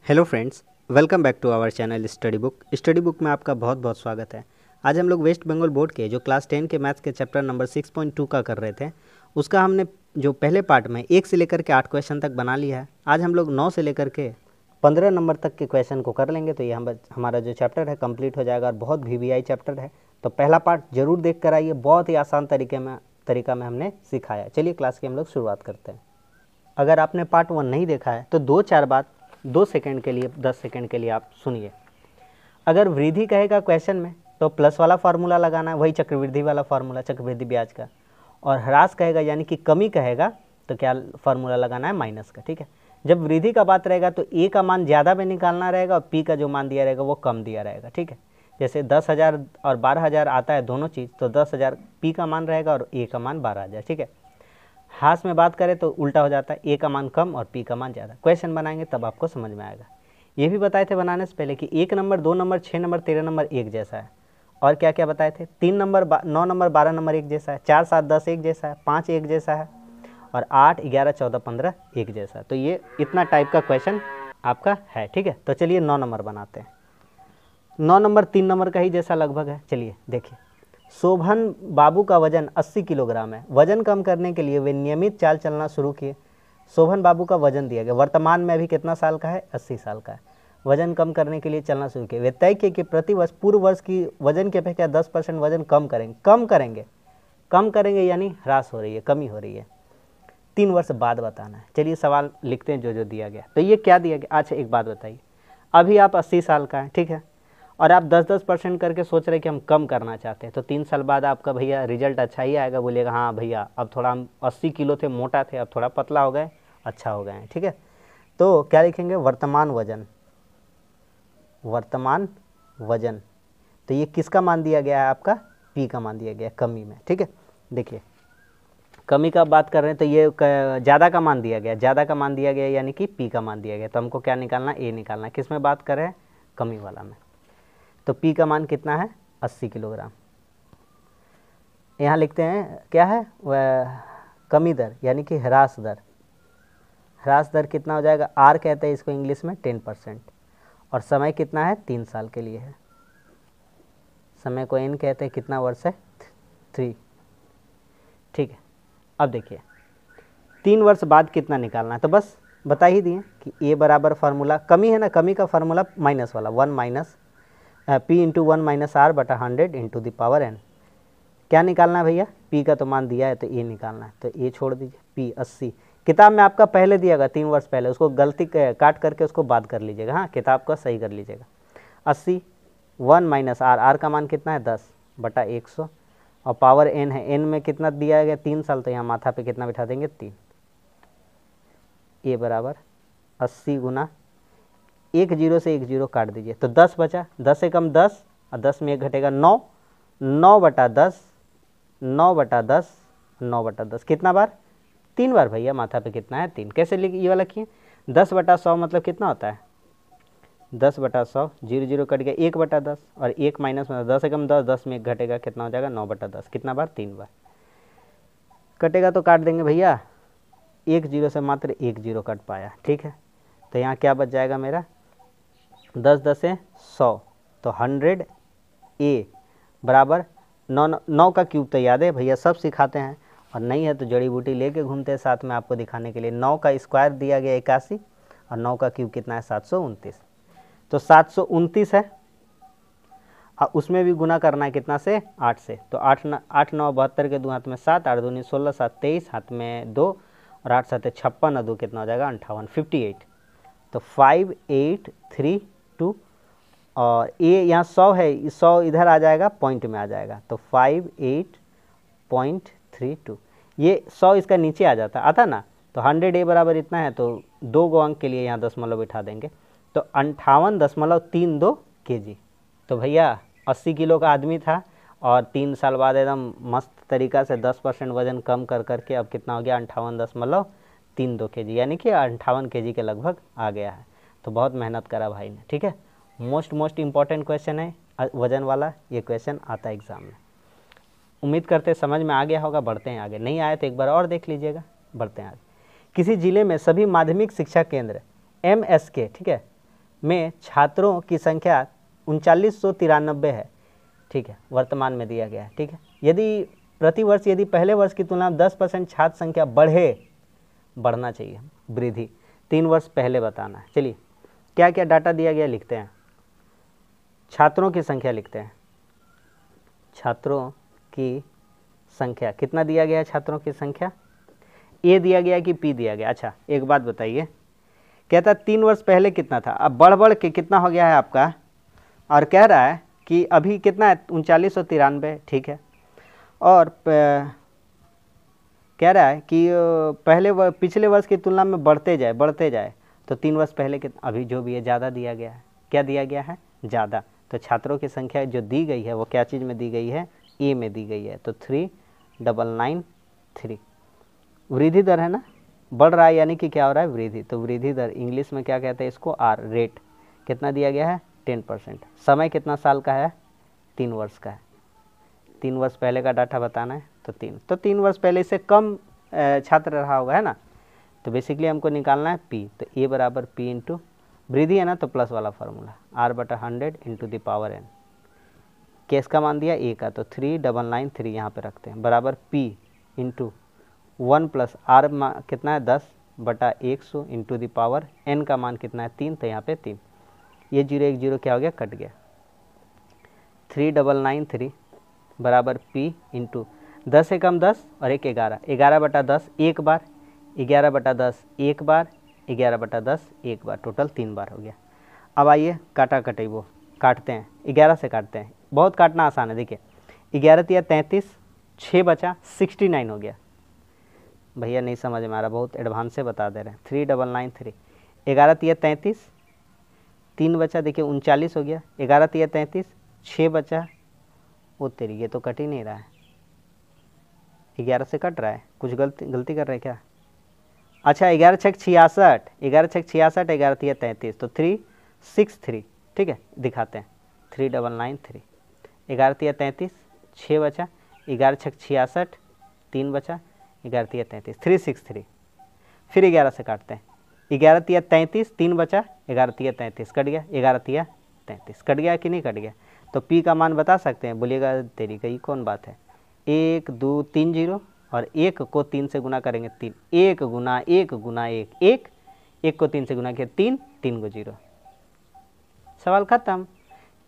Hello friends, welcome back to our channel study book में आपका बहुत बहुत स्वागत है। आज हम लोग वेस्ट बंगाल बोर्ड के जो क्लास 10 के मैथ्स के चैप्टर नंबर 6.2 का कर रहे थे। उसका हमने जो पहले पार्ट में 1 से लेकर के 8 क्वेश्चन तक बना लिया है। आज हम लोग 9 से लेकर के 15 नंबर तक के क्वेश्चन को कर लेंगे, तो ये हमारा जो चैप्टर है कंप्लीट हो जाएगा और बहुत VVI चैप्टर है। तो पहला पार्ट जरूर देख कर आइए, बहुत ही आसान तरीका में हमने सिखाया। चलिए क्लास की हम लोग शुरुआत करते हैं। अगर आपने पार्ट 1 नहीं देखा है तो 2-4 बात 2 सेकंड के लिए 10 सेकंड के लिए आप सुनिए। अगर वृद्धि कहेगा क्वेश्चन में तो प्लस वाला फार्मूला लगाना है, वही चक्रवृद्धि वाला फार्मूला, चक्रवृद्धि ब्याज का। और ह्रास कहेगा यानी कि कमी कहेगा तो क्या फार्मूला लगाना है, माइनस का। ठीक है, जब वृद्धि का बात रहेगा तो ए का मान ज़्यादा में निकालना रहेगा और पी का जो मान दिया रहेगा वो कम दिया रहेगा। ठीक है, जैसे 10,000 और 12,000 आता है दोनों चीज़, तो 10,000 पी का मान रहेगा और ए का मान 12,000। ठीक है, ह्रास में बात करें तो उल्टा हो जाता है, ए का मान कम और पी का मान ज़्यादा। क्वेश्चन बनाएंगे तब आपको समझ में आएगा। ये भी बताए थे बनाने से पहले कि 1 नंबर 2 नंबर 6 नंबर 13 नंबर एक जैसा है। और क्या क्या बताए थे, 3 नंबर 9 नंबर 12 नंबर एक जैसा है, 4 7 10 एक जैसा है, 5 एक जैसा है और 8 11 14 15 एक जैसा है। तो ये इतना टाइप का क्वेश्चन आपका है। ठीक है, तो चलिए 9 नंबर बनाते हैं। 9 नंबर 3 नंबर का ही जैसा लगभग है। चलिए देखिए, शोभन बाबू का वजन 80 किलोग्राम है। वजन कम करने के लिए वे नियमित चाल चलना शुरू किए। शोभन बाबू का वजन दिया गया, वर्तमान में अभी कितना साल का है, 80 साल का है। वजन कम करने के लिए चलना शुरू किए। वे तय किए कि प्रति वर्ष पूर्व वर्ष की वजन की अपेक्षा 10% वजन कम करेंगे यानी ह्रास हो रही है, कमी हो रही है। 3 वर्ष बाद बताना है। चलिए सवाल लिखते हैं जो जो दिया गया। तो ये क्या दिया गया, अच्छा एक बात बताइए, अभी आप 80 साल का है, ठीक है, और आप 10% करके सोच रहे कि हम कम करना चाहते हैं, तो 3 साल बाद आपका भैया रिजल्ट अच्छा ही आएगा। बोलिएगा हाँ भैया अब थोड़ा हम 80 किलो थे, मोटा थे, अब थोड़ा पतला हो गए, अच्छा हो गए हैं। ठीक है, तो क्या लिखेंगे, वर्तमान वजन। तो ये किसका मान दिया गया है, आपका पी का मान दिया गया है, कमी में। ठीक है, देखिए कमी का बात कर रहे हैं तो ये ज़्यादा का मान दिया गया, यानी कि पी का मान दिया गया। तो हमको क्या निकालना, ए निकालना। किस में बात कर रहे हैं, कमी वाला में। तो पी का मान कितना है, 80 किलोग्राम। यहाँ लिखते हैं क्या है, वह कमी दर यानी कि ह्रास दर कितना हो जाएगा, आर कहते हैं इसको इंग्लिश में 10%। और समय कितना है, 3 साल के लिए है। समय को एन कहते हैं, कितना वर्ष है, 3। ठीक है, अब देखिए 3 वर्ष बाद कितना निकालना है, तो बस बता ही दिए कि ए बराबर फार्मूला, कमी है ना, कमी का फार्मूला माइनस वाला, 1 minus P into 1 minus R बटा 100 इंटू द पावर एन। क्या निकालना है भैया, पी का तो मान दिया है तो ए निकालना है। तो ए छोड़ दीजिए, पी 80 किताब में आपका पहले दिया गया 3 वर्ष पहले, उसको गलती काट करके उसको बात कर लीजिएगा, हाँ किताब का सही कर लीजिएगा। 80 1 माइनस आर का मान कितना है, 10 बटा 100 और पावर एन है, एन में कितना दिया गया, 3 साल, तो यहाँ माथा पे कितना बिठा देंगे, 3। ए बराबर 80 गुना 1 0 से 1 0 काट दीजिए तो 10 बचा, 10 से कम 10 और 10 में 1 घटेगा 9, 9 बटा 10 कितना बार, 3 बार भैया, माथा पे कितना है, 3। कैसे ये वाला लिखिए, 10 बटा 100 मतलब कितना होता है, 10 बटा 100, 0 0 कट गया, 1 बटा 10 और 1 माइनस मतलब 10 से कम 10, 10 में 1 घटेगा, कितना हो जाएगा, 9 बटा 10। कितना बार, 3 बार कटेगा तो काट देंगे भैया, 1 0 से मात्र 1 0 कट पाया। ठीक है, तो यहाँ क्या बच जाएगा मेरा, 10 10 से 100, तो 100 ए बराबर 9 का क्यूब तो याद है भैया, सब सिखाते हैं, और नहीं है तो जड़ी बूटी लेके घूमते हैं साथ में आपको दिखाने के लिए। 9 का स्क्वायर दिया गया 81 और 9 का क्यूब कितना है, 729। तो 729 है और उसमें भी गुना करना है कितना से, 8 से। तो 8 9 72 के 2 हाथ में 7, 8 दूनी 16, 7 23, हाथ में 2 और 8 7 56 और 2 कितना हो जाएगा, 58, 58। तो 5832 और ये यहाँ 100 है, 100 इधर आ जाएगा, पॉइंट में आ जाएगा, तो 58.32। ये 100 इसका नीचे आ जाता, आता ना, तो 100 ए बराबर इतना है, तो 2 अंक के लिए यहाँ दशमलव बिठा देंगे, तो 58.32 kg। तो भैया 80 किलो का आदमी था और 3 साल बाद एकदम मस्त तरीका से 10% वजन कम कर करके अब कितना हो गया, 58.32 kg, यानी कि 58 kg के लगभग आ गया है। तो बहुत मेहनत करा भाई ने। ठीक है, मोस्ट इम्पॉर्टेंट क्वेश्चन है वजन वाला, ये क्वेश्चन आता है एग्जाम में। उम्मीद करते समझ में आ गया होगा। बढ़ते हैं आगे, नहीं आए तो एक बार और देख लीजिएगा। बढ़ते हैं आगे। किसी जिले में सभी माध्यमिक शिक्षा केंद्र MSK, ठीक है, में छात्रों की संख्या 3993 है, ठीक है, वर्तमान में दिया गया है, ठीक है। यदि प्रतिवर्ष यदि पहले वर्ष की तुलना में 10% छात्र संख्या बढ़ना चाहिए, वृद्धि 3 वर्ष पहले बताना है। चलिए क्या क्या डाटा दिया गया लिखते हैं। छात्रों की संख्या लिखते हैं, छात्रों की संख्या कितना दिया गया है, छात्रों की संख्या ए दिया गया कि पी दिया गया। अच्छा एक बात बताइए, कहता है 3 वर्ष पहले कितना था, अब बढ़ के कितना हो गया है आपका, और कह रहा है कि अभी कितना है 3993, ठीक है। और कह रहा है कि पिछले वर्ष की तुलना में बढ़ते जाए, तो 3 वर्ष पहले कितना, अभी जो भी है ज़्यादा दिया गया है। क्या दिया गया है, ज़्यादा। तो छात्रों की संख्या जो दी गई है वो क्या चीज़ में दी गई है, ए में दी गई है, तो 3993। वृद्धि दर है ना, बढ़ रहा है यानी कि क्या हो रहा है, वृद्धि। तो वृद्धि दर इंग्लिश में क्या कहते हैं इसको, आर, रेट। कितना दिया गया है, 10%। समय कितना साल का है, 3 वर्ष का है। 3 वर्ष पहले का डाटा बताना है, तो 3 वर्ष पहले इससे कम छात्र रहा होगा, है ना। तो बेसिकली हमको निकालना है पी, तो ए बराबर पी इंटू वृद्धि है ना, तो प्लस वाला formula R/100 into the power n। Case का मान दिया ए का, तो 3993 यहाँ पे रखते हैं, बराबर पी इंटू 1 प्लस आर कितना है 10/100 इंटू द पावर n का मान कितना है 3, तो यहाँ पे 3। ये 0 1 0 क्या हो गया, कट गया। 3993 बराबर पी इंटू 10 से कम 10 और 1 11, 11/10 एक बार, 11/10 एक बार, 11/10 एक बार, टोटल 3 बार हो गया। अब आइए काटा कटे वो काटते हैं, 11 से काटते हैं, बहुत काटना आसान है। देखिए 11 तिया 33, 6 बचा 69 हो गया। भैया नहीं समझ में आ रहा, बहुत एडवांस से बता दे रहे हैं। 3993, 11 तिया 33, 3 बचा, देखिए 39 हो गया। 11 तिया 33, 6 बचा, वो तेरी ये तो कट ही नहीं रहा है, 11 से कट रहा है, कुछ गलती कर रहे हैं क्या। अच्छा 11 छक 66, 11 छक 66, 11 तिया 33, तो 363, ठीक है, दिखाते हैं। 3993, 11 तिया 33, 6 बचा, 11 छक 66, 3 बचा, 11 तिया 33, 363। फिर 11 से काटते हैं, 11 तिया 33, 3 बचा, 11 तिया 33 कट गया, 11 तिया 33 कट गया कि नहीं कट गया। तो पी का मान बता सकते हैं, बोलिएगा तेरी कही कौन बात है। 1 2 3 0 और 1 को 3 से गुना करेंगे 3, 1 गुना 1 गुना 1 1, 1 को 3 से गुना किया 3, 3 को 0, सवाल खत्म।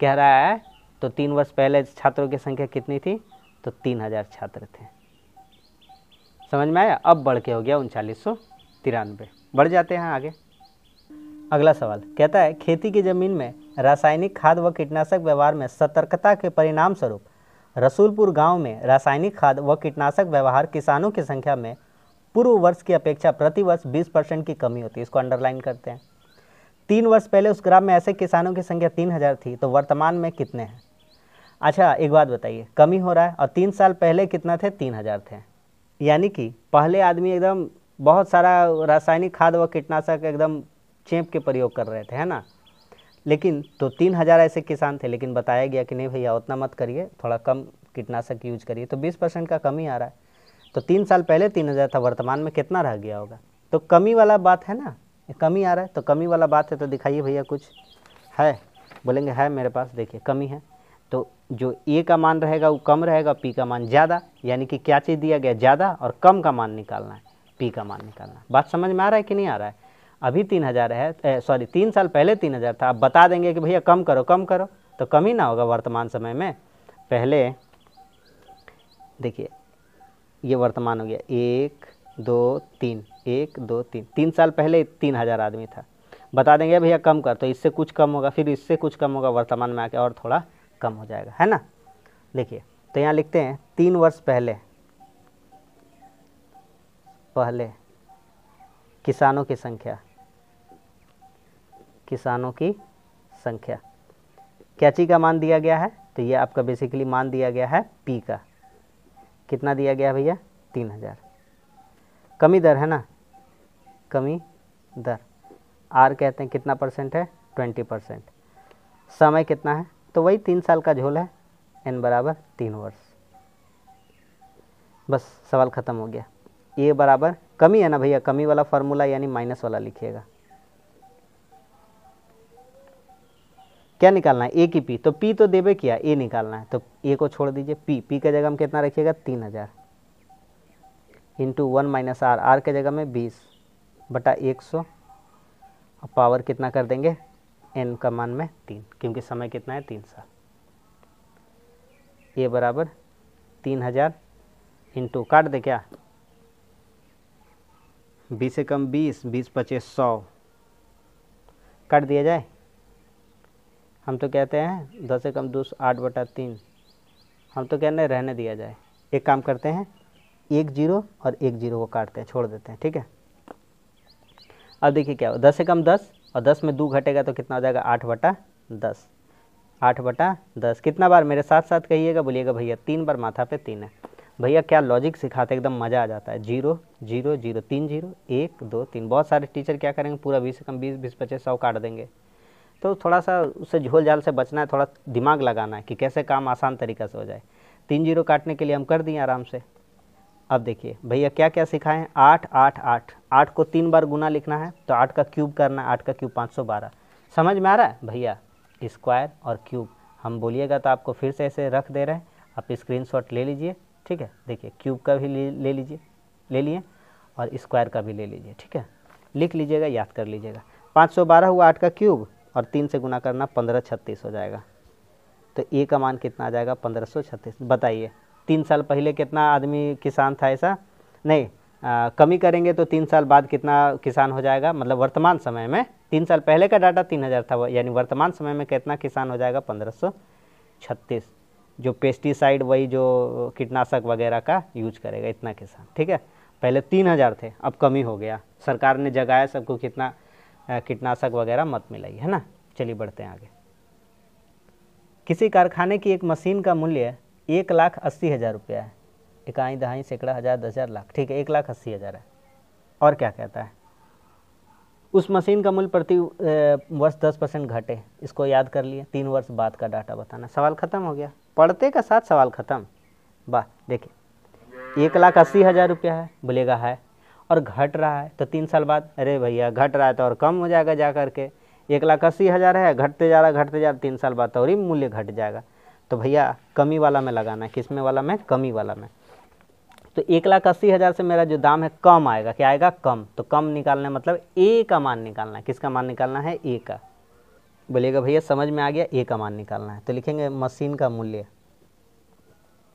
कह रहा है तो 3 वर्ष पहले छात्रों की संख्या कितनी थी, तो 3000 छात्र थे। समझ में आया। अब बढ़ के हो गया 3993। बढ़ जाते हैं आगे। अगला सवाल कहता है खेती की जमीन में रासायनिक खाद व कीटनाशक व्यवहार में सतर्कता के परिणाम स्वरूप रसूलपुर गांव में रासायनिक खाद व कीटनाशक व्यवहार किसानों की संख्या में पूर्व वर्ष की अपेक्षा प्रतिवर्ष 20% की कमी होती है। इसको अंडरलाइन करते हैं। 3 वर्ष पहले उस ग्राम में ऐसे किसानों की संख्या 3000 थी, तो वर्तमान में कितने हैं। अच्छा एक बात बताइए, कमी हो रहा है और 3 साल पहले कितना थे, 3000 थे। यानी कि पहले आदमी एकदम बहुत सारा रासायनिक खाद व कीटनाशक एकदम चेप के प्रयोग कर रहे थे, है ना। लेकिन तो 3000 ऐसे किसान थे, लेकिन बताया गया कि नहीं भैया उतना मत करिए, थोड़ा कम कीटनाशक यूज करिए, तो 20% का कमी आ रहा है। तो 3 साल पहले 3000 था, वर्तमान में कितना रह गया होगा। तो कमी वाला बात है ना, कमी आ रहा है, तो कमी वाला बात है, तो दिखाइए भैया कुछ है। बोलेंगे है मेरे पास, देखिए कमी है, तो जो ए का मान रहेगा वो कम रहेगा, पी का मान ज़्यादा, यानी कि क्या चीज़ दिया गया, ज़्यादा, और कम का मान निकालना है, पी का मान निकालना है। बात समझ में आ रहा है कि नहीं आ रहा है। अभी 3000 है, सॉरी 3 साल पहले 3000 था, अब बता देंगे कि भैया कम करो कम करो, तो कम ही ना होगा वर्तमान समय में। पहले देखिए ये वर्तमान हो गया 1 2 3, 1 2 3, 3 साल पहले 3000 आदमी था, बता देंगे भैया कम कर, तो इससे कुछ कम होगा, फिर इससे कुछ कम होगा, वर्तमान में आके और थोड़ा कम हो जाएगा, है ना। देखिए तो यहाँ लिखते हैं 3 वर्ष पहले किसानों की संख्या क्या चीज़ का मान दिया गया है, तो ये आपका बेसिकली मान दिया गया है पी का। कितना दिया गया है भैया, 3000। कमी दर है ना, कमी दर आर कहते हैं कितना परसेंट है, 20%। समय कितना है, तो वही 3 साल का झोल है, n बराबर 3 वर्ष। बस सवाल ख़त्म हो गया। ए बराबर कमी है ना भैया, कमी वाला फार्मूला यानी माइनस वाला लिखिएगा। क्या निकालना है, ए की पी, तो पी तो देबे किया, ए निकालना है, तो ए को छोड़ दीजिए, पी के जगह में कितना रखिएगा 3000 इंटू 1 माइनस आर, आर के जगह में 20 बटा 100, पावर कितना कर देंगे एन का मान में 3, क्योंकि समय कितना है 3 साल। ए बराबर 3000 इंटू काट दे क्या, 20 से कम 20, 20 पचे 100, काट दिया जाए। हम तो कहते हैं 10 से कम 2, 8/3, हम तो कहते हैं रहने दिया जाए। एक काम करते हैं, 1 0 और 1 0 को काटते हैं, छोड़ देते हैं, ठीक है। अब देखिए क्या हो, 10 से कम 10 और 10 में 2 घटेगा तो कितना हो जाएगा 8/10, 8/10 कितना बार, मेरे साथ साथ कहिएगा, बोलिएगा भैया 3 बार, माथा पे 3 है। भैया क्या लॉजिक सिखाते, एकदम मज़ा आ जाता है। 0 0 0 3 0 1 2 3, बहुत सारे टीचर क्या करेंगे पूरा 20 से कम 20, 20 पचे 100 काट देंगे। तो थोड़ा सा उससे झोल झाल से बचना है, थोड़ा दिमाग लगाना है कि कैसे काम आसान तरीक़ा से हो जाए। 3 0 काटने के लिए हम कर दिए आराम से। अब देखिए भैया क्या क्या सिखाएं, 8 8 8, 8 को 3 बार गुना लिखना है, तो 8 का क्यूब करना है, 8 का क्यूब 512। समझ में आ रहा है भैया, स्क्वायर और क्यूब हम बोलिएगा तो आपको फिर से ऐसे रख दे रहे हैं, आप स्क्रीनशॉट ले लीजिए, ठीक है। देखिए क्यूब का भी ले लीजिए, ले लिए, और स्क्वायर का भी ले लीजिए, ठीक है। लिख लीजिएगा, याद कर लीजिएगा। 512 हुआ 8 का क्यूब, और 3 से गुना करना 1536 हो जाएगा। तो ए का मान कितना आ जाएगा 1536। बताइए 3 साल पहले कितना आदमी किसान था, ऐसा नहीं, कमी करेंगे तो 3 साल बाद कितना किसान हो जाएगा, मतलब वर्तमान समय में 3 साल पहले का डाटा 3000 था, यानी वर्तमान समय में कितना किसान हो जाएगा 1536, जो पेस्टिसाइड वही जो कीटनाशक वगैरह का यूज करेगा, इतना किसान, ठीक है। पहले 3000 थे, अब कमी हो गया, सरकार ने जगाया सबको कितना कीटनाशक वगैरह मत मिलाइए, है ना। चलिए बढ़ते हैं आगे। किसी कारखाने की एक मशीन का मूल्य 1,80,000 रुपया है, इकाई दहाई सैकड़ा हज़ार 10,000 लाख, ठीक है, 1,80,000 है। और क्या कहता है, उस मशीन का मूल्य प्रति वर्ष 10% घटे, इसको याद कर लिए, 3 वर्ष बाद का डाटा बताना। सवाल खत्म हो गया, पढ़ते का साथ सवाल खत्म। वाह, देखिए 1,80,000 रुपया है, बोलेगा है, और घट रहा है, तो 3 साल बाद, अरे भैया घट रहा है तो और कम हो जाएगा जा करके, 1,80,000 है, घटते जा रहा 3 साल बाद तो और ही मूल्य घट जाएगा। तो भैया कमी वाला में लगाना है, किस में वाला में, कमी वाला में। तो 1,80,000 से मेरा जो दाम है कम आएगा, क्या आएगा कम, तो कम निकालना है, मतलब ए का मान निकालना है। किसका मान निकालना है, ए का। बोलिएगा भैया समझ में आ गया, ए का मान निकालना है। तो लिखेंगे मशीन का मूल्य,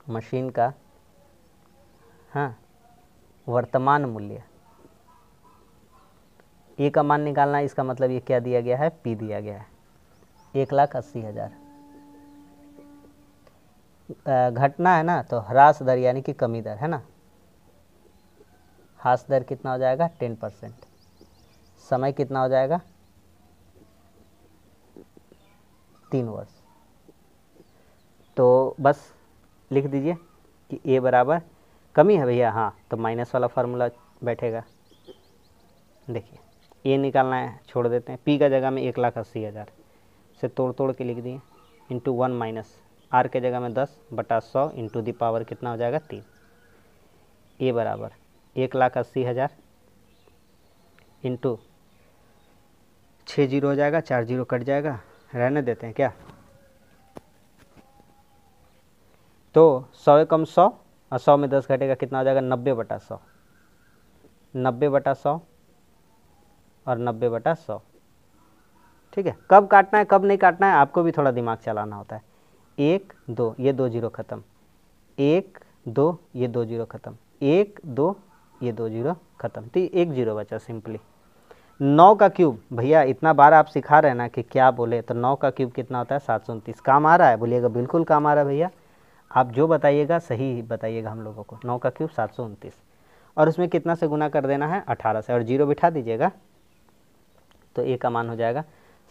मशीन का, हाँ, वर्तमान मूल्य, ए का मान निकालना है। इसका मतलब ये क्या दिया गया है, पी दिया गया है, 1,80,000। घटना है ना, तो ह्रास दर यानी कि कमी दर, है ना। ह्रास दर कितना हो जाएगा 10%। समय कितना हो जाएगा 3 वर्ष। तो बस लिख दीजिए कि ए बराबर, कमी है भैया, हाँ, तो माइनस वाला फार्मूला बैठेगा। देखिए ए निकालना है, छोड़ देते हैं, पी का जगह में 1,80,000 से तोड़ के लिख दिए, इंटू 1 माइनस आर के जगह में 10/100 इंटू दी पावर कितना हो जाएगा 3। ए बराबर 1,80,000 इंटू 6 जीरो हो जाएगा, 4 जीरो कट जाएगा, रहने देते हैं क्या। तो 100 कम 100, और 100 में 10 घटेगा, कितना हो जाएगा 90/100, 90/100 और 90/100, ठीक है। कब काटना है कब नहीं काटना है आपको भी थोड़ा दिमाग चलाना होता है। 1 2 ये 2 जीरो खत्म, 1 2 ये 2 जीरो खत्म, 1 2 ये 2 जीरो खत्म, तो 1 जीरो बचा सिंपली। 9 का क्यूब, भैया इतना बार आप सिखा रहे हैं ना कि क्या बोले, तो 9 का क्यूब कितना होता है 729। काम आ रहा है, बोलिएगा बिल्कुल काम आ रहा है भैया, आप जो बताइएगा सही बताइएगा हम लोगों को। 9 का क्यूब 729, और उसमें कितना से गुना कर देना है 18 से, और जीरो बिठा दीजिएगा, तो ए का मान हो जाएगा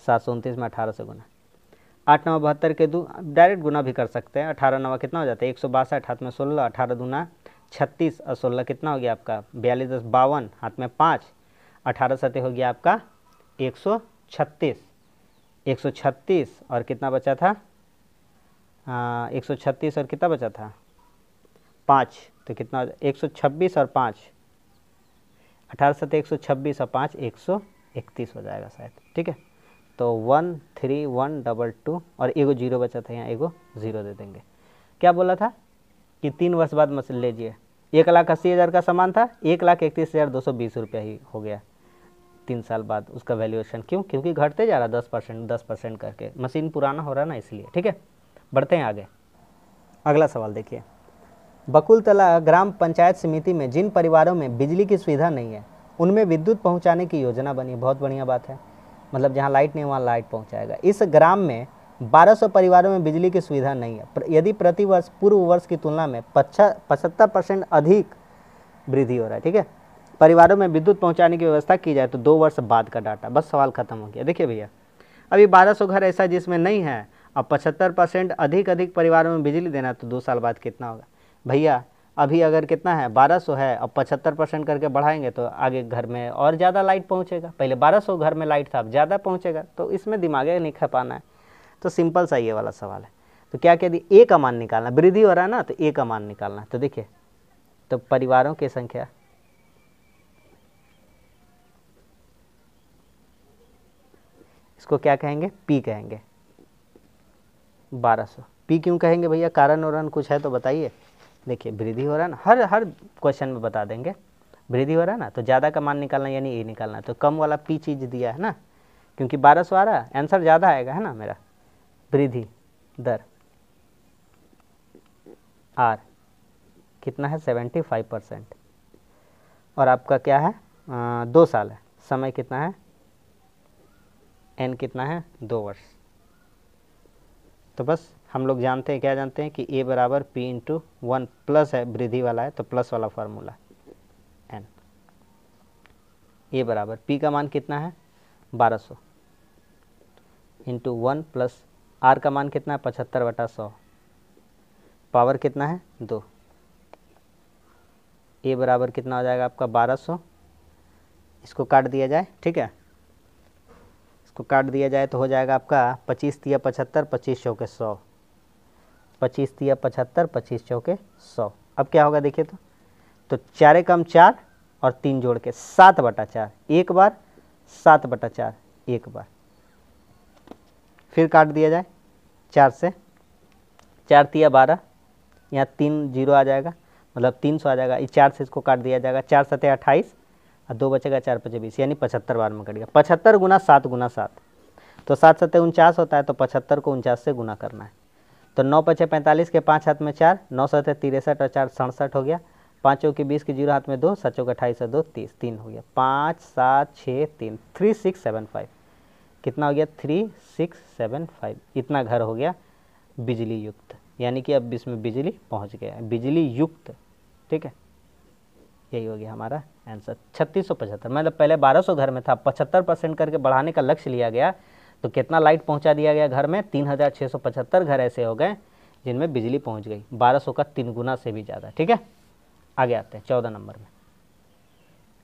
729 में 18 से गुना। 8 9 72 के 2, डायरेक्ट गुना भी कर सकते हैं। 18 9 कितना हो जाता है 162, हाथ में 16, 18 दूना 36 और 16 कितना हो गया आपका 42 10 52, हाथ में 5, 18 सतह हो गया आपका 136, 136 और कितना बचा था 136 और कितना बचा था 5, तो कितना 126 और 5, 18 सतह 126 और 5 131 हो जाएगा शायद, ठीक है। तो 13122 और एगो 0 बचा था, यहाँ एगो 0 दे देंगे। क्या बोला था कि 3 वर्ष बाद मशीन लीजिए। 1,80,000 का सामान था, 1,31,220 रुपया ही हो गया 3 साल बाद उसका वैल्यूएशन। क्यों? क्योंकि घटते जा रहा 10% करके, मशीन पुराना हो रहा ना इसलिए। ठीक है, बढ़ते हैं आगे। अगला सवाल देखिए, बकुलतला ग्राम पंचायत समिति में जिन परिवारों में बिजली की सुविधा नहीं है उनमें विद्युत पहुंचाने की योजना बनी। बहुत बढ़िया बात है, मतलब जहां लाइट नहीं वहां लाइट पहुंचाएगा। इस ग्राम में 1200 परिवारों में बिजली की सुविधा नहीं है। यदि प्रति वर्ष पूर्व वर्ष की तुलना में 75% अधिक वृद्धि हो रहा है, ठीक है, परिवारों में विद्युत पहुंचाने की व्यवस्था की जाए तो 2 वर्ष बाद का डाटा। बस सवाल खत्म हो गया। देखिए भैया, अभी 1200 घर ऐसा जिसमें नहीं है, अब 75% अधिक परिवारों में बिजली देना, तो 2 साल बाद कितना होगा भैया? अभी अगर कितना है 1200 है, अब 75% करके बढ़ाएंगे तो आगे घर में और ज़्यादा लाइट पहुंचेगा। पहले 1200 घर में लाइट था, अब ज़्यादा पहुंचेगा, तो इसमें दिमाग नहीं खपाना है। तो सिंपल सा ये वाला सवाल है। तो क्या कह दी, ए का मान निकालना, वृद्धि हो रहा है ना, तो ए का मान निकालना। तो देखिए, तो परिवारों की संख्या, इसको क्या कहेंगे, पी कहेंगे। 1200 पी क्यों कहेंगे भैया? कारण और कुछ है तो बताइए। देखिए, वृद्धि हो रहा है ना, हर क्वेश्चन में बता देंगे। वृद्धि हो रहा है ना, तो ज़्यादा का मान निकालना यानी ए निकालना। तो कम वाला पी चीज़ दिया है ना, क्योंकि 1200 आ रहा है, आंसर ज़्यादा आएगा है ना मेरा। वृद्धि दर आर कितना है, 75%, और आपका क्या है 2 साल है। समय कितना है, एन कितना है, 2 वर्ष। तो बस हम लोग जानते हैं, क्या जानते हैं कि ए बराबर पी इंटू 1 प्लस है, वृद्धि वाला है तो प्लस वाला फार्मूला एन। ए बराबर पी का मान कितना है 1200 इंटू 1 प्लस आर का मान कितना है 75/100, पावर कितना है 2। ए बराबर कितना हो जाएगा आपका 1200, इसको काट दिया जाए, ठीक है, इसको काट दिया जाए तो हो जाएगा आपका 25 तिया 75, 25 चौके 100, 25 तिया 75, 25 चौके 100। अब क्या होगा देखिए, तो 4 कम 4 और 3 जोड़ के 7/4, एक बार 7/4 एक बार, फिर काट दिया जाए 4 से, 4 तिया 12, यहाँ 3 जीरो आ जाएगा, मतलब 300 आ जाएगा। इस 4 से इसको काट दिया जाएगा, 4 सते 28 और 2 बचेगा, 4 5 20, यानी 75 बार में कट गया। 75 गुना 7 गुना 7, तो 7 सते 49 होता है, तो 75 को 49 से गुना करना है। तो 9 पचे 45 के 5 हाथ में 4, 9 सते 63 और 4 67 हो गया। 5 चौके 20 के 0 हाथ में 2, 7 चौके 28 और 2 30, 3 हो गया। 5 7 6 3 3675, कितना हो गया 3675। इतना घर हो गया बिजली युक्त, यानी कि अब इसमें बिजली पहुंच गया है, बिजली युक्त, ठीक है। यही हो गया हमारा आंसर 3675। मतलब पहले 1200 घर में था, 75% करके बढ़ाने का लक्ष्य लिया गया, तो कितना लाइट पहुंचा दिया गया घर में, 3675 घर ऐसे हो गए जिनमें बिजली पहुंच गई, 1200 का 3 गुना से भी ज़्यादा, ठीक है। आगे आते हैं 14 नंबर में।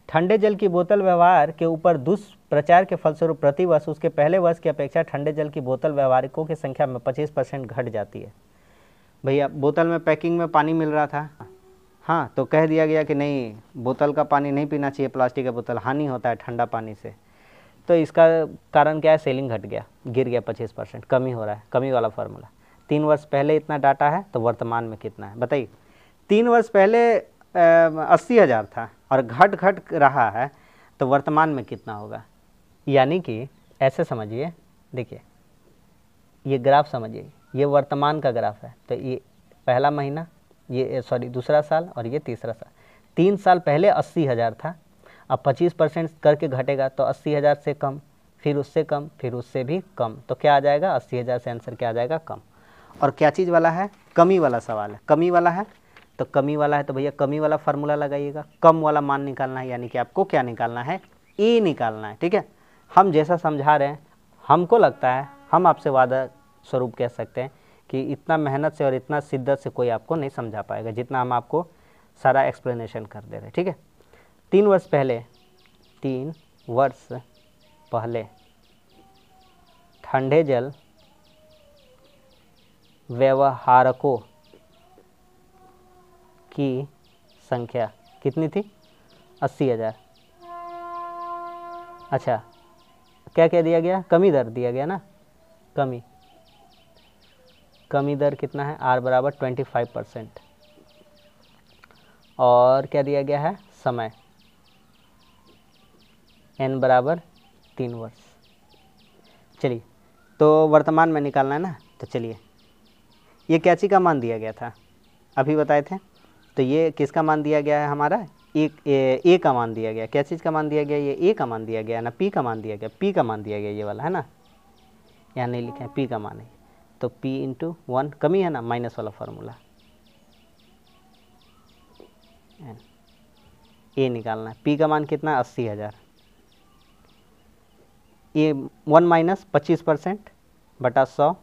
ठंडे जल की बोतल व्यवहार के ऊपर दुष्प्रचार के फलस्वरूप प्रति वर्ष उसके पहले वर्ष की अपेक्षा ठंडे जल की बोतल व्यवहारिकों की संख्या में 25% घट जाती है। भैया, बोतल में पैकिंग में पानी मिल रहा था, हाँ, तो कह दिया गया कि नहीं, बोतल का पानी नहीं पीना चाहिए, प्लास्टिक का बोतल, हानि होता है ठंडा पानी से। तो इसका कारण क्या है, सेलिंग घट गया, गिर गया 25%, कमी हो रहा है, कमी वाला फार्मूला। 3 वर्ष पहले इतना डाटा है, तो वर्तमान में कितना है बताइए। 3 वर्ष पहले 80,000 था और घट रहा है, तो वर्तमान में कितना होगा। यानी कि ऐसे समझिए, देखिए ये ग्राफ समझिए, ये वर्तमान का ग्राफ है, तो ये पहला महीना, ये सॉरी दूसरा साल, और ये तीसरा साल। 3 साल पहले 80,000 था, अब 25% करके घटेगा, तो 80,000 से कम, फिर उससे कम, फिर उससे भी कम, तो क्या आ जाएगा 80,000 से आंसर क्या आ जाएगा, कम। और क्या चीज़ वाला है, कमी वाला सवाल है, कमी वाला है, तो कमी वाला है, तो भैया कमी वाला फार्मूला लगाइएगा, कम वाला मान निकालना है, यानी कि आपको क्या निकालना है, ए निकालना है, ठीक है। हम जैसा समझा रहे हैं, हमको लगता है, हम आपसे वादा स्वरूप कह सकते हैं कि इतना मेहनत से और इतना शिद्दत से कोई आपको नहीं समझा पाएगा जितना हम आपको सारा एक्सप्लेनेशन कर दे रहे हैं, ठीक है। 3 वर्ष पहले ठंडे जल व्यवहारकों की संख्या कितनी थी, 80,000। अच्छा, क्या क्या दिया गया, कमी दर दिया गया ना, कमी दर कितना है, r बराबर 25%। और क्या दिया गया है, समय n बराबर 3 वर्ष। चलिए, तो वर्तमान में निकालना है ना, तो चलिए, ये क्या चीज़ का मान दिया गया था, अभी बताए थे, तो ये किसका मान दिया गया है हमारा, ए का मान दिया गया, क्या चीज़ का मान दिया गया, ये ए का मान दिया गया ना, पी का मान दिया गया, पी का मान दिया गया ये वाला है ना, यहाँ नहीं लिखे हैं, पी का मान है, तो पी इंटू 1 कमी है ना, माइनस वाला फार्मूला, ए निकालना है, पी का मान कितना, 80,000, ये 1 माइनस 25% बटा 100,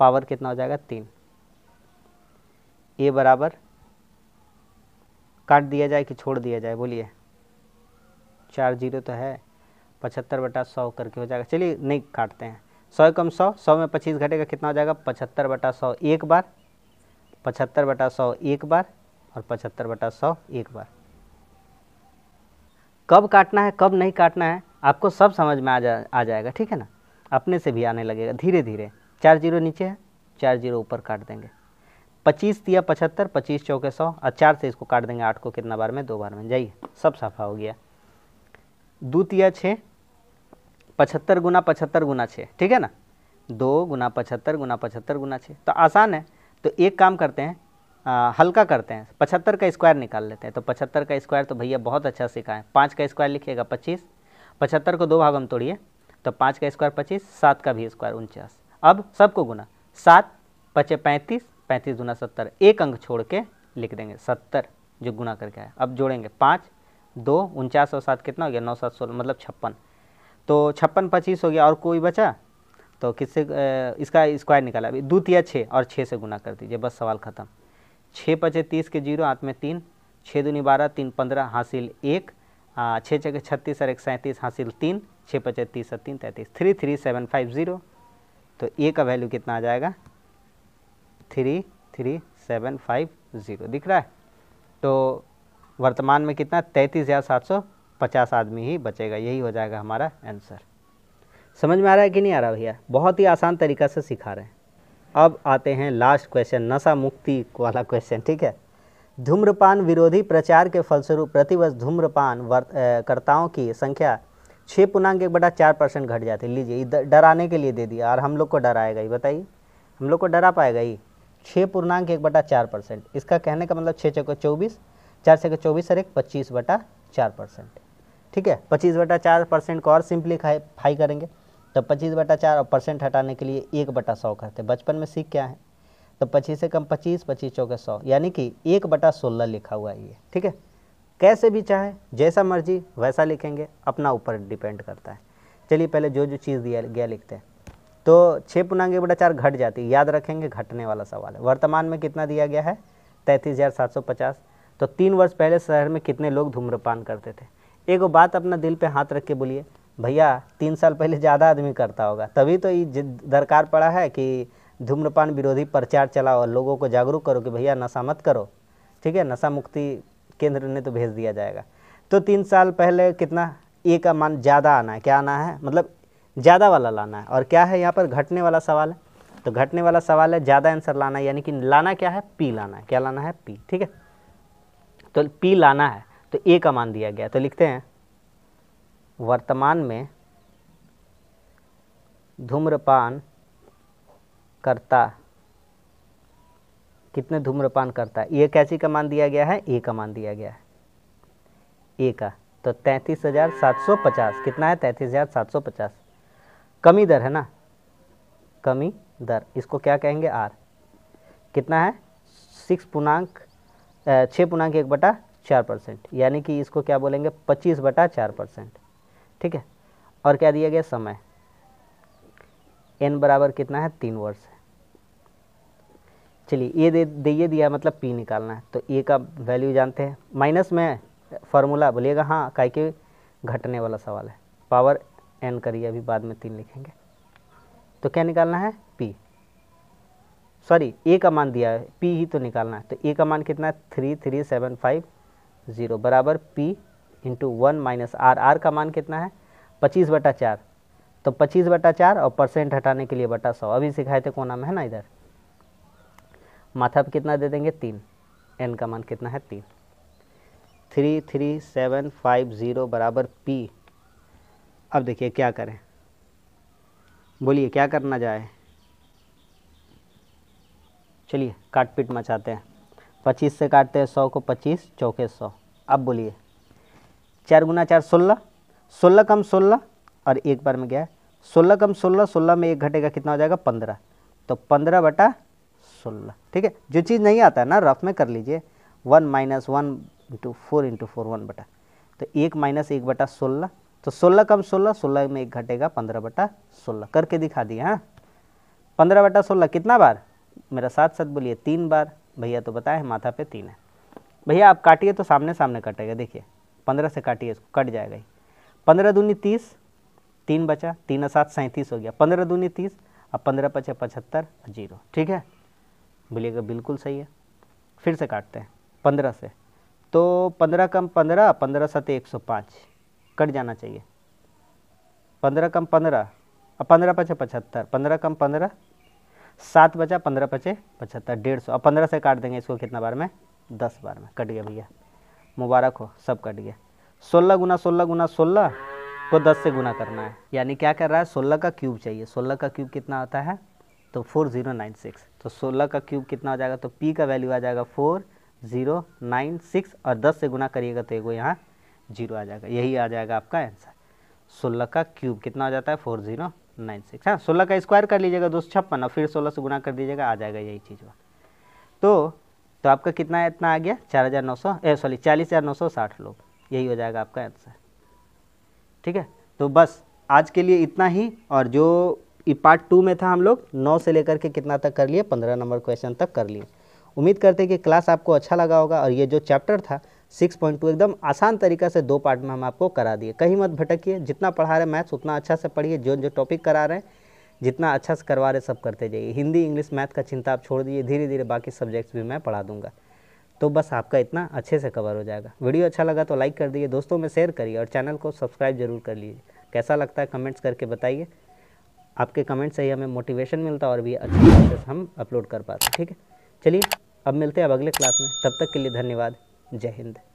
पावर कितना हो जाएगा 3, ए बराबर, काट दिया जाए कि छोड़ दिया जाए, बोलिए, 4 जीरो तो है, 75 बटा 100 करके हो जाएगा, चलिए नहीं काटते हैं, 100 कम 100 में 25 घटेगा, कितना हो जाएगा, 75 बटा 100 एक बार, 75 बटा 100 एक बार, और 75 बटा 100 एक बार। कब काटना है कब नहीं काटना है आपको सब समझ में आ जाएगा, ठीक है ना, अपने से भी आने लगेगा धीरे धीरे। 4 जीरो नीचे है, 4 जीरो ऊपर काट देंगे, 25 दिया 75, 25 चौके 100, और 4 से इसको काट देंगे 8 को कितना बार में, 2 बार में, जाइए सब साफा हो गया। 2 तिया 6, 75 गुना 75 गुना 6, ठीक है ना, 2 गुना 75 गुना 75 गुना 6, तो आसान है। तो एक काम करते हैं, हल्का करते हैं, 75 का स्क्वायर निकाल लेते हैं। तो 75 का स्क्वायर तो भैया बहुत अच्छा सिखाएं, 5 का स्क्वायर लिखिएगा 25, 75 को 2 भागों में तोड़िए, तो 5 का स्क्वायर 25, 7 का भी स्क्वायर 49। अब सबको गुना, 7 पचे 35, 35 गुना 70, एक अंक छोड़ के लिख देंगे 70 जो गुना करके आया। अब जोड़ेंगे 5 2 49 और 7 कितना हो गया, 9 7 16 मतलब 56, तो 56 25 हो गया, और कोई बचा तो किससे इसका स्क्वायर निकाला, अभी 2 तिया 6 और 6 से गुना कर दीजिए, बस सवाल खत्म। 6 पचे 30 के 0 हाथ में 3, 6 दूनी 12 3 15 हासिल 1, 6 चके 36 और 1 37 हासिल 3, 6 पचे 30 और 3 33, 33750। तो ए का वैल्यू कितना आ जाएगा, 33750 दिख रहा है। तो वर्तमान में कितना, 33,750 आदमी ही बचेगा, यही हो जाएगा हमारा आंसर। समझ में आ रहा है कि नहीं आ रहा भैया, बहुत ही आसान तरीका से सिखा रहे हैं। अब आते हैं लास्ट क्वेश्चन, नशा मुक्ति वाला क्वेश्चन, ठीक है। धूम्रपान विरोधी प्रचार के फलस्वरूप प्रतिवर्ष धूम्रपान कर्ताओं की संख्या 6.1/4% घट जाती है। लीजिए, डराने के लिए दे दिया, और हम लोग को डराएगा ही, बताइए हम लोग को डरा पाएगा ही। 6.1/4%, इसका कहने का मतलब 6 चौके 24, 4 चौके 24 और 1 25/4%, ठीक है। 25/4% को और सिंप्लीफाई करेंगे तो 25/4 और परसेंट हटाने के लिए 1/100 करते, बचपन में सीख क्या है। तो 25 से कम 25, 25 चौके 100, यानी कि 1/16 लिखा हुआ है ये, ठीक है। कैसे भी चाहे जैसा मर्जी वैसा लिखेंगे, अपना ऊपर डिपेंड करता है। चलिए पहले जो जो चीज़ दिया गया लिखते हैं। तो 6.1/4 घट जाती है, याद रखेंगे घटने वाला सवाल है। वर्तमान में कितना दिया गया है, 33,750। तो 3 वर्ष पहले शहर में कितने लोग धूम्रपान करते थे। एक बात अपना दिल पे हाथ रख के बोलिए, भैया 3 साल पहले ज़्यादा आदमी करता होगा, तभी तो ये दरकार पड़ा है कि धूम्रपान विरोधी प्रचार चलाओ और लोगों को जागरूक करो कि भैया नशा मत करो, ठीक है। नशा मुक्ति केंद्र ने तो भेज दिया जाएगा। तो 3 साल पहले कितना, ए का मान ज़्यादा आना है, क्या आना है, मतलब ज़्यादा वाला लाना है। और क्या है यहाँ पर, घटने वाला सवाल है, तो घटने वाला सवाल है, ज़्यादा आंसर लाना है, यानी कि लाना क्या है, पी लाना है। क्या लाना है, पी, ठीक है। तो पी लाना है, तो ए का मान दिया गया, तो लिखते हैं वर्तमान में धूम्रपान करता, कितने धूम्रपान करता है, ये कैसी का मान दिया गया है, ए का मान दिया गया है, ए का। तो 33,750 कितना है, 33,750। कमी दर है ना, कमी दर, इसको क्या कहेंगे, आर। कितना है, 6.1/4%, यानी कि इसको क्या बोलेंगे, 25/4%, ठीक है। और क्या दिया गया, समय, n बराबर कितना है, 3 वर्ष है। चलिए ये दे दिया, मतलब पी निकालना है। तो ए का वैल्यू जानते हैं, माइनस में फार्मूला बोलिएगा, हाँ काहे कि घटने वाला सवाल है। पावर n करिए, अभी बाद में 3 लिखेंगे। तो क्या निकालना है, पी, सॉरी ए का मान दिया है, पी ही तो निकालना है। तो ए का मान कितना है, 33750 बराबर P into 1 minus R. R का मान कितना है, 25/4, तो 25/4 और परसेंट हटाने के लिए बटा 100 अभी सिखाए थे कोना में, है ना। इधर माथा पे कितना दे देंगे 3, n का मान कितना है 3, 33750 बराबर p। अब देखिए क्या करें, बोलिए क्या करना जाए। चलिए काट पीट मचाते हैं, 25 से काटते हैं 100 को, 25 चौके 100। अब बोलिए 4 गुना 4 16, 16 कम 16 और एक बार में गया 16 कम 16, 16 में एक घटेगा कितना हो जाएगा 15, तो 15/16। ठीक है, जो चीज़ नहीं आता है ना रफ में कर लीजिए, 1 - 1 × 4 × 4 1 बटा, तो 1 - 1/16, तो 16 कम 16, 16 में एक घटेगा 15/16 करके दिखा दिया। हाँ 15/16 कितना बार, मेरा साथ साथ बोलिए 3 बार। भैया तो बताए माथा पे 3 है। भैया आप काटिए तो सामने सामने कटेगा, देखिए 15 से काटिए इसको, कट जाएगा ही। 15 दूनी 30, 3 बचा, 3 और 7 37 हो गया, 15 दूनी 30 और 15 × 5 75 0। ठीक है, बोलिएगा बिल्कुल सही है। फिर से काटते हैं 15 से, तो 15 कम 15, 15 × 7 105, कट जाना चाहिए। 15 कम 15 और 15 × 5 75, 15 कम 15, 7 बचा, 15 × 5 75, 150। अब 15 से काट देंगे इसको कितना बार में, 10 बार में। कट गया भैया, मुबारक हो, सब कट गया। 16 गुना 16 गुना 16 को 10 से गुना करना है, यानी क्या कर रहा है 16 का क्यूब चाहिए। 16 का क्यूब कितना होता है, तो 4096, तो 16 का क्यूब कितना हो जाएगा, तो p का वैल्यू आ जाएगा 4096 और 10 से गुना करिएगा तो एगो यहाँ 0 आ जाएगा। यही आ जाएगा आपका आंसर। 16 का क्यूब कितना हो जाता है 4096। हाँ 16 का स्क्वायर कर लीजिएगा 256 और फिर 16 से गुना कर दीजिएगा, आ जाएगा यही चीज़। तो आपका कितना है, इतना आ गया 40,960 लोग, यही हो जाएगा आपका आंसर। ठीक है, तो बस आज के लिए इतना ही। और जो पार्ट 2 में था हम लोग 9 से लेकर के कितना तक कर लिए, 15 नंबर क्वेश्चन तक कर लिए। उम्मीद करते हैं कि क्लास आपको अच्छा लगा होगा। और ये जो चैप्टर था 6.2 एकदम आसान तरीका से 2 पार्ट में हम आपको करा दिए। कहीं मत भटकिए, जितना पढ़ा रहे मैथ्स उतना अच्छा से पढ़िए, जो जो टॉपिक करा रहे हैं जितना अच्छा से करवा रहे सब करते जाइए। हिंदी इंग्लिश मैथ का चिंता आप छोड़ दीजिए, धीरे धीरे बाकी सब्जेक्ट्स भी मैं पढ़ा दूंगा, तो बस आपका इतना अच्छे से कवर हो जाएगा। वीडियो अच्छा लगा तो लाइक कर दीजिए, दोस्तों में शेयर करिए और चैनल को सब्सक्राइब जरूर कर लीजिए। कैसा लगता है कमेंट्स करके बताइए, आपके कमेंट से ही हमें मोटिवेशन मिलता है और भी अच्छी क्लासेस हम अपलोड कर पाते हैं। ठीक है, चलिए अब मिलते हैं अब अगले क्लास में, तब तक के लिए धन्यवाद। जय हिंद।